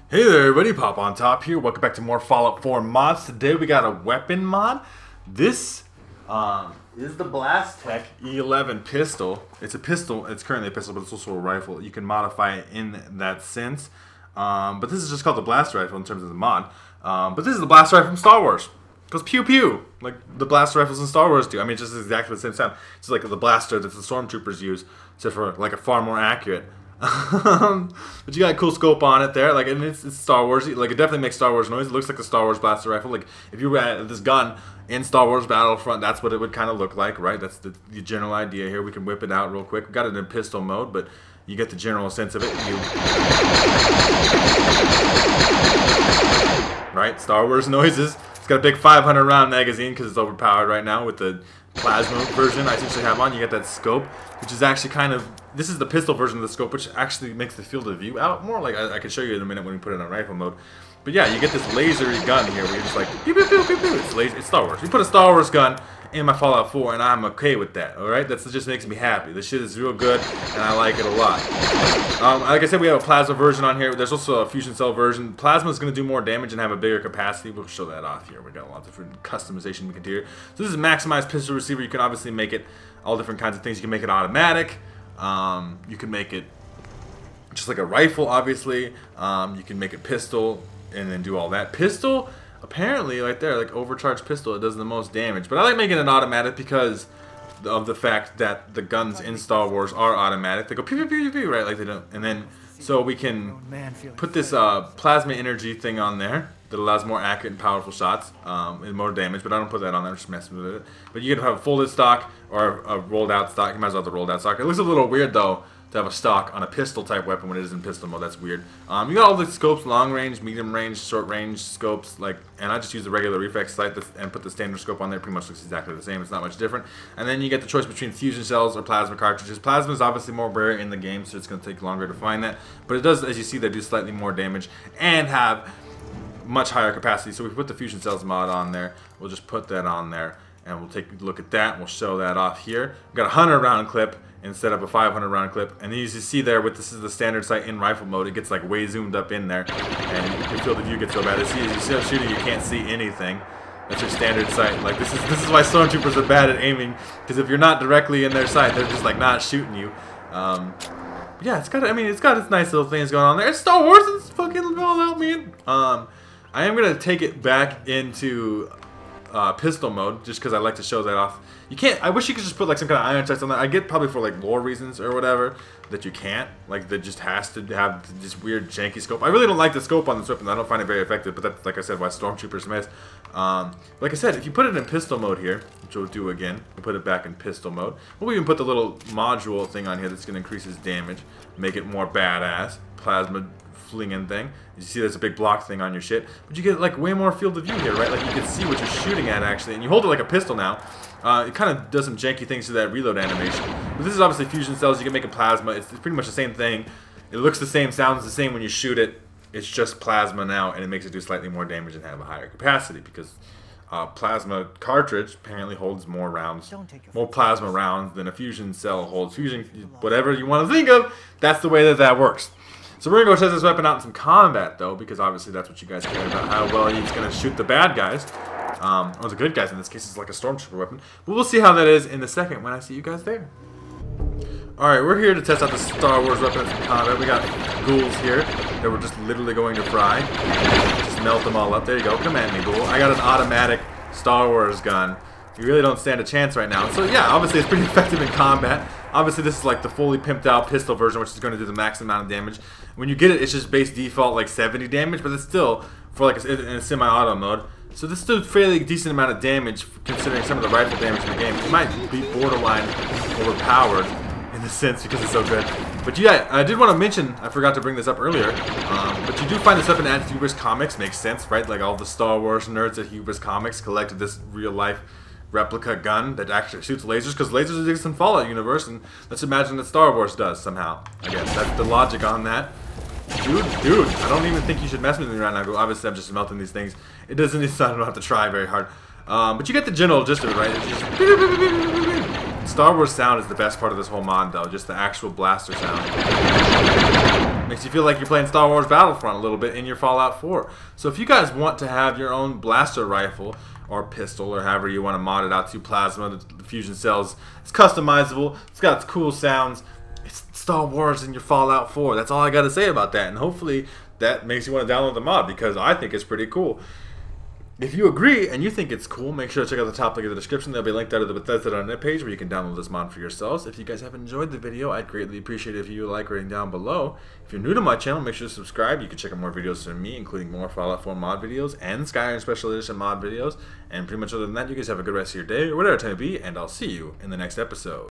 Hey there everybody, Popontop here. Welcome back to more Fallout 4 mods. Today we got a weapon mod. This is the Blast Tech E11 pistol. It's a pistol, it's currently a pistol, but it's also a rifle. You can modify it in that sense. But this is just called the Blast Rifle in terms of the mod. But this is the Blast Rifle from Star Wars. It goes pew pew, like the blaster rifles in Star Wars do. I mean, it's just exactly the same sound. It's like the blaster that the stormtroopers use, except for like a far more accurate. But you got a cool scope on it there, like, and it's Star Wars. Like, it definitely makes Star Wars noise. It looks like a Star Wars blaster rifle. Like, if you had this gun in Star Wars Battlefront, that's what it would kind of look like, right? That's the general idea here. We can whip it out real quick. We got it in pistol mode, but you get the general sense of it. Right? Star Wars noises. It's got a big 500 round magazine because it's overpowered right now with the plasma version I essentially have on. You get that scope, which is actually kind of, this is the pistol version of the scope, which actually makes the field of view out more. Like, I can show you in a minute when we put it on rifle mode. But yeah, you get this lasery gun here where you're just like, pew, pew, pew, pew, pew. It's Star Wars. You put a Star Wars gun in my Fallout 4 and I'm okay with that, alright? That just makes me happy. This shit is real good and I like it a lot. Like I said, we have a plasma version on here. There's also a fusion cell version. Plasma is going to do more damage and have a bigger capacity. We'll show that off here. We got a lot of different customization we can do here. So this is a maximized pistol receiver. You can obviously make it all different kinds of things. You can make it automatic. You can make it just like a rifle, obviously. You can make it pistol and then do all that. Pistol, apparently, right there, like overcharged pistol, it does the most damage. But I like making it automatic because of the fact that the guns in Star Wars are automatic. They go pew pew pew pew, right? Like they don't. And then so we can put this plasma energy thing on there that allows more accurate and powerful shots and more damage. But I don't put that on there. I'm just messing with it. But you can have a folded stock or a rolled out stock. You might as well have the rolled out stock. It looks a little weird though to have a stock on a pistol type weapon when it is in pistol mode. That's weird. You got all the scopes: long range, medium range, short range scopes. Like, and I just use the regular reflex sight and put the standard scope on there. Pretty much looks exactly the same. It's not much different. And then you get the choice between fusion cells or plasma cartridges. Plasma is obviously more rare in the game, so it's going to take longer to find that. But it does, as you see, they do slightly more damage and have much higher capacity. So we put the fusion cells mod on there. We'll just put that on there, and we'll take a look at that. And we'll show that off here. We've got a 100 round clip instead of a 500 round clip, and then you see there with this is the standard sight in rifle mode, it gets like way zoomed up in there, and you feel the view gets so bad. As you see shooting, you can't see anything. That's your standard sight. Like, this is why stormtroopers are bad at aiming, because if you're not directly in their sight, they're just like not shooting you. Yeah, it's got its nice little things going on there. It's Star Wars. It's fucking all out, man. I am gonna take it back into pistol mode just because I like to show that off. You can't. I wish you could just put like some kind of iron sights on that. I get probably for like lore reasons or whatever that you can't. Like, that just has to have this weird janky scope. I really don't like the scope on this weapon. I don't find it very effective. But that's, like I said, why stormtroopers miss. Like I said, if you put it in pistol mode here, which we'll do again, we'll put it back in pistol mode. We'll even put the little module thing on here that's going to increase his damage, make it more badass. Plasma flinging thing. You see there's a big block thing on your shit, but you get like way more field of view here, right? Like, you can see what you're shooting at actually, and you hold it like a pistol now. It kind of does some janky things to that reload animation. But this is obviously fusion cells. You can make a plasma. It's pretty much the same thing. It looks the same, sounds the same when you shoot it. It's just plasma now, and it makes it do slightly more damage and have a higher capacity because plasma cartridge apparently holds more rounds, more plasma rounds than a fusion cell holds. Fusion, whatever you want to think of, that's the way that works. So we're going to go test this weapon out in some combat, though, because obviously that's what you guys care about, how well he's going to shoot the bad guys. Or the good guys in this case. It's like a stormtrooper weapon. But we'll see how that is in a second when I see you guys there. Alright, we're here to test out the Star Wars weapon in some combat. We got ghouls here that we're just literally going to fry. Just melt them all up. There you go. Come at me, ghoul. I got an automatic Star Wars gun. You really don't stand a chance right now. So yeah, obviously it's pretty effective in combat. Obviously this is like the fully pimped out pistol version, which is going to do the max amount of damage. When you get it, it's just base default like 70 damage, but it's still for like in a semi-auto mode. So this is still a fairly decent amount of damage considering some of the rifle damage in the game. It might be borderline overpowered in a sense because it's so good. But yeah, I did want to mention, I forgot to bring this up earlier, but you do find this up in Hubris Comics. Makes sense, right? Like, all the Star Wars nerds at Hubris Comics collected this real-life replica gun that actually shoots lasers, because lasers exist in Fallout universe, and let's imagine that Star Wars does somehow. I guess that's the logic on that. Dude, I don't even think you should mess with me right now. Obviously, I'm just melting these things. It doesn't. I don't have to try very hard. But you get the general gist of it, right? It's just Star Wars sound is the best part of this whole mod, though. Just the actual blaster sound. Makes you feel like you're playing Star Wars Battlefront a little bit in your Fallout 4. So if you guys want to have your own blaster rifle or pistol or however you want to mod it out to, plasma, the fusion cells, it's customizable, it's got cool sounds, it's Star Wars in your Fallout 4. That's all I got to say about that. And hopefully that makes you want to download the mod because I think it's pretty cool. If you agree and you think it's cool, make sure to check out the top link in the description. There'll be a link there to the Bethesda.net page where you can download this mod for yourselves. If you guys have enjoyed the video, I'd greatly appreciate it if you like rating down below. If you're new to my channel, make sure to subscribe. You can check out more videos from me, including more Fallout 4 mod videos and Skyrim Special Edition mod videos. And pretty much other than that, you guys have a good rest of your day or whatever time it be, and I'll see you in the next episode.